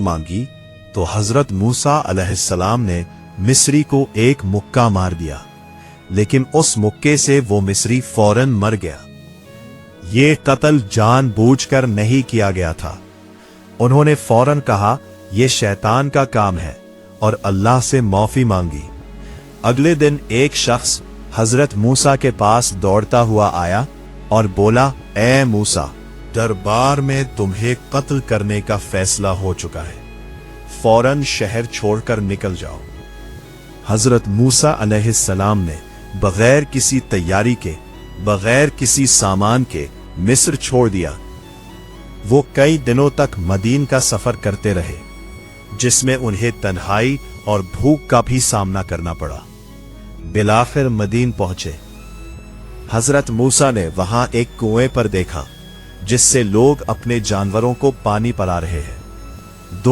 मांगी तो हजरत मूसा अलैहिस्सलाम ने मिस्री को एक मुक्का मार दिया, लेकिन उस मुक्के से वो मिस्री फौरन मर गया। ये कत्ल जानबूझकर नहीं किया गया था। उन्होंने फौरन कहा, यह शैतान का काम है, और अल्लाह से माफी मांगी। अगले दिन एक शख्स हजरत मूसा के पास दौड़ता हुआ आया और बोला, ए मूसा, दरबार में तुम्हें कत्ल करने का फैसला हो चुका है, फौरन शहर छोड़कर निकल जाओ। हजरत मूसा अलैहिस्सलाम ने बगैर किसी तैयारी के, बगैर किसी सामान के मिस्र छोड़ दिया। वो कई दिनों तक मदीन का सफर करते रहे, जिसमें उन्हें तन्हाई और भूख का भी सामना करना पड़ा। बिलाखिर मदीन पहुंचे। हजरत मूसा ने वहां एक कुएं पर देखा, जिससे लोग अपने जानवरों को पानी पिला रहे हैं। दो